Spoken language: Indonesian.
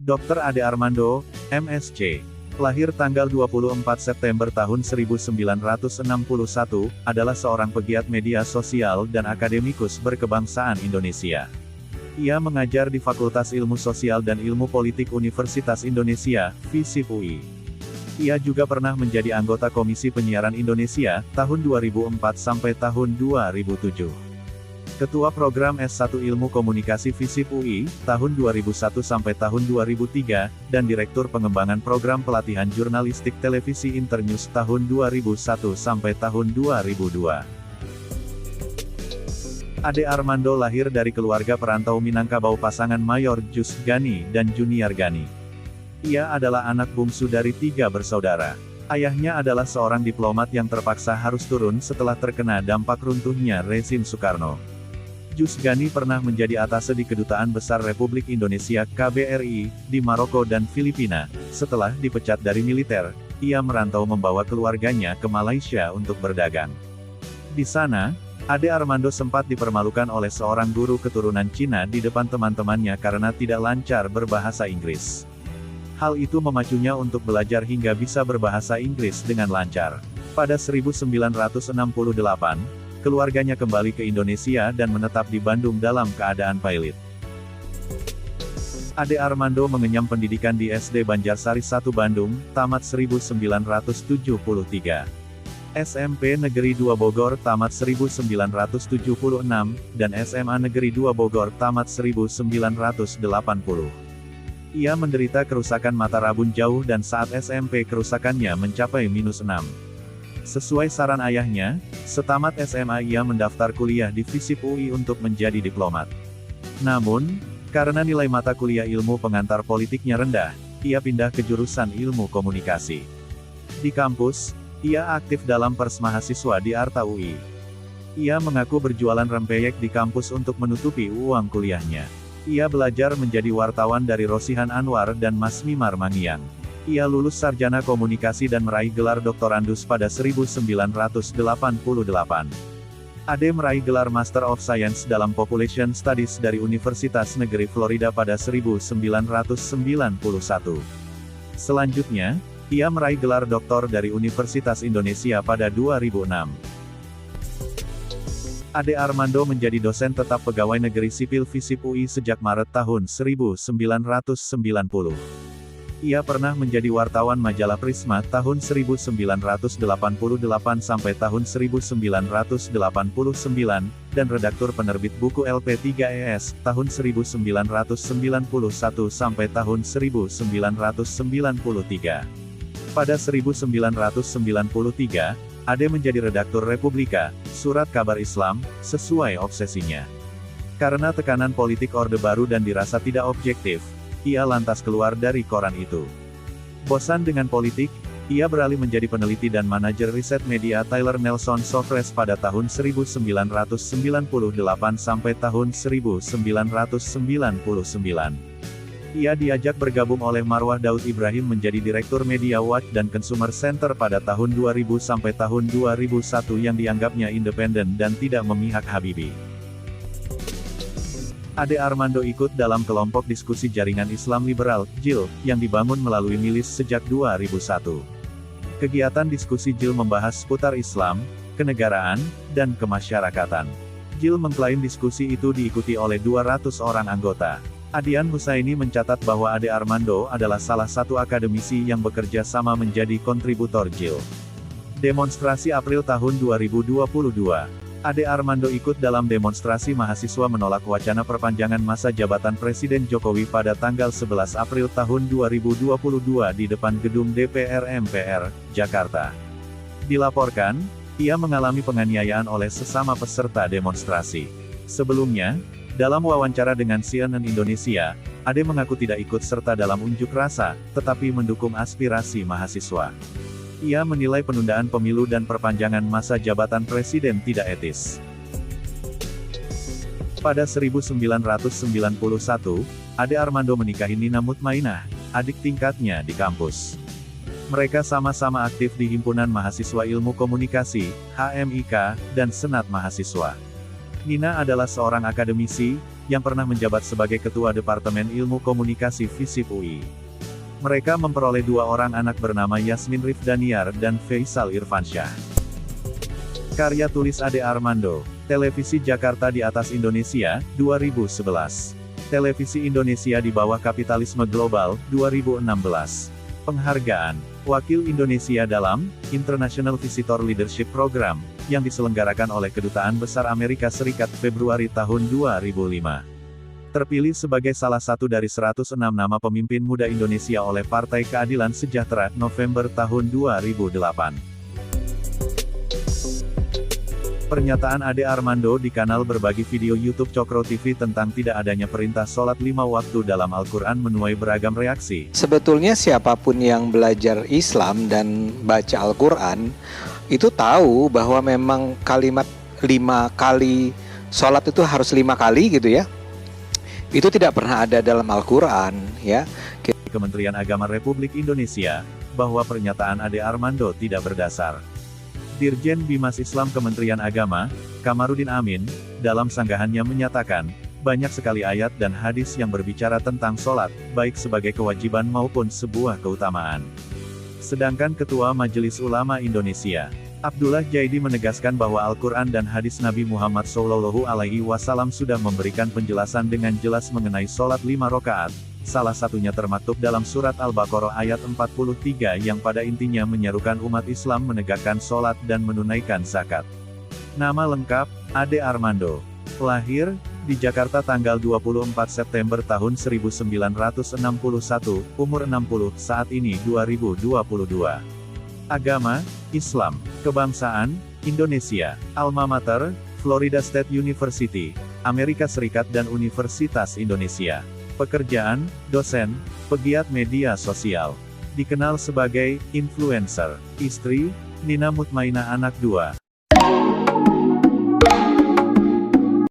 Dr. Ade Armando, MSc. Lahir tanggal 24 September tahun 1961, adalah seorang pegiat media sosial dan akademikus berkebangsaan Indonesia. Ia mengajar di Fakultas Ilmu Sosial dan Ilmu Politik Universitas Indonesia, FISIP UI. Ia juga pernah menjadi anggota Komisi Penyiaran Indonesia, tahun 2004 sampai tahun 2007. Ketua Program S1 Ilmu Komunikasi FISIP UI, tahun 2001 sampai tahun 2003, dan Direktur Pengembangan Program Pelatihan Jurnalistik Televisi Internews tahun 2001 sampai tahun 2002. Ade Armando lahir dari keluarga perantau Minangkabau pasangan Mayor Jus Gani dan Junior Gani. Ia adalah anak bungsu dari 3 bersaudara. Ayahnya adalah seorang diplomat yang terpaksa harus turun setelah terkena dampak runtuhnya rezim Soekarno. Jus Gani pernah menjadi atase di Kedutaan Besar Republik Indonesia (KBRI) di Maroko dan Filipina. Setelah dipecat dari militer, ia merantau membawa keluarganya ke Malaysia untuk berdagang. Di sana, Ade Armando sempat dipermalukan oleh seorang guru keturunan Cina di depan teman-temannya karena tidak lancar berbahasa Inggris. Hal itu memacunya untuk belajar hingga bisa berbahasa Inggris dengan lancar. Pada 1968, keluarganya kembali ke Indonesia dan menetap di Bandung dalam keadaan pailit. Ade Armando mengenyam pendidikan di SD Banjarsari 1 Bandung, tamat 1973. SMP Negeri 2 Bogor tamat 1976, dan SMA Negeri 2 Bogor tamat 1980. Ia menderita kerusakan mata rabun jauh dan saat SMP kerusakannya mencapai -6. Sesuai saran ayahnya, setamat SMA ia mendaftar kuliah di FISIP UI untuk menjadi diplomat. Namun, karena nilai mata kuliah ilmu pengantar politiknya rendah, ia pindah ke jurusan ilmu komunikasi. Di kampus, ia aktif dalam Pers Mahasiswa di Arta UI. Ia mengaku berjualan rempeyek di kampus untuk menutupi uang kuliahnya. Ia belajar menjadi wartawan dari Rosihan Anwar dan Mas Mimar Mangiang. Ia lulus sarjana komunikasi dan meraih gelar doktorandus pada 1988. Ade meraih gelar Master of Science dalam Population Studies dari Universitas Negeri Florida pada 1991. Selanjutnya, ia meraih gelar doktor dari Universitas Indonesia pada 2006. Ade Armando menjadi dosen tetap Pegawai Negeri Sipil FISIP UI sejak Maret tahun 1990. Ia pernah menjadi wartawan majalah Prisma tahun 1988 sampai tahun 1989, dan redaktur penerbit buku LP3ES, tahun 1991 sampai tahun 1993. Pada 1993, Ade menjadi redaktur Republika, surat kabar Islam, sesuai obsesinya. Karena tekanan politik Orde Baru dan dirasa tidak objektif, ia lantas keluar dari koran itu. Bosan dengan politik, ia beralih menjadi peneliti dan manajer riset media Tyler Nelson Sofres pada tahun 1998 sampai tahun 1999. Ia diajak bergabung oleh Marwah Daud Ibrahim menjadi Direktur Media Watch dan Consumer Center pada tahun 2000 sampai tahun 2001 yang dianggapnya independen dan tidak memihak Habibie. Ade Armando ikut dalam kelompok diskusi Jaringan Islam Liberal, JIL, yang dibangun melalui milis sejak 2001. Kegiatan diskusi JIL membahas seputar Islam, kenegaraan, dan kemasyarakatan. JIL mengklaim diskusi itu diikuti oleh 200 orang anggota. Adian Husaini mencatat bahwa Ade Armando adalah salah satu akademisi yang bekerja sama menjadi kontributor JIL. Demonstrasi April tahun 2022. Ade Armando ikut dalam demonstrasi mahasiswa menolak wacana perpanjangan masa jabatan Presiden Jokowi pada tanggal 11 April tahun 2022 di depan gedung DPR MPR, Jakarta. Dilaporkan, ia mengalami penganiayaan oleh sesama peserta demonstrasi. Sebelumnya, dalam wawancara dengan CNN Indonesia, Ade mengaku tidak ikut serta dalam unjuk rasa, tetapi mendukung aspirasi mahasiswa. Ia menilai penundaan pemilu dan perpanjangan masa jabatan presiden tidak etis. Pada 1991, Ade Armando menikahi Nina Mutmainah, adik tingkatnya di kampus. Mereka sama-sama aktif di Himpunan Mahasiswa Ilmu Komunikasi, HMIK, dan Senat Mahasiswa. Nina adalah seorang akademisi, yang pernah menjabat sebagai Ketua Departemen Ilmu Komunikasi FISIP UI. Mereka memperoleh 2 orang anak bernama Yasmin Rifdaniar dan Faisal Irfansyah. Karya tulis Ade Armando, Televisi Jakarta di Atas Indonesia, 2011. Televisi Indonesia di Bawah Kapitalisme Global, 2016. Penghargaan, Wakil Indonesia dalam International Visitor Leadership Program, yang diselenggarakan oleh Kedutaan Besar Amerika Serikat Februari tahun 2005. Terpilih sebagai salah satu dari 106 nama pemimpin muda Indonesia oleh Partai Keadilan Sejahtera, November tahun 2008. Pernyataan Ade Armando di kanal berbagi video YouTube Cokro TV tentang tidak adanya perintah sholat 5 waktu dalam Al-Quran menuai beragam reaksi. Sebetulnya siapapun yang belajar Islam dan baca Al-Quran, itu tahu bahwa memang kalimat 5 kali sholat itu harus 5 kali gitu ya. Itu tidak pernah ada dalam Al-Quran ya. Kementerian Agama Republik Indonesia, bahwa pernyataan Ade Armando tidak berdasar. Dirjen Bimas Islam Kementerian Agama, Kamarudin Amin, dalam sanggahannya menyatakan, banyak sekali ayat dan hadis yang berbicara tentang sholat, baik sebagai kewajiban maupun sebuah keutamaan. Sedangkan Ketua Majelis Ulama Indonesia, Abdullah Jaidi menegaskan bahwa Al-Quran dan hadis Nabi Muhammad SAW sudah memberikan penjelasan dengan jelas mengenai sholat 5 rakaat. Salah satunya termaktub dalam surat Al-Baqarah ayat 43 yang pada intinya menyerukan umat Islam menegakkan sholat dan menunaikan zakat. Nama lengkap, Ade Armando. Lahir di Jakarta tanggal 24 September tahun 1961, umur 60, saat ini 2022. Agama, Islam. Kebangsaan, Indonesia. Alma Mater, Florida State University, Amerika Serikat dan Universitas Indonesia. Pekerjaan, dosen, pegiat media sosial. Dikenal sebagai influencer. Istri, Nina Mutmainah, anak 2,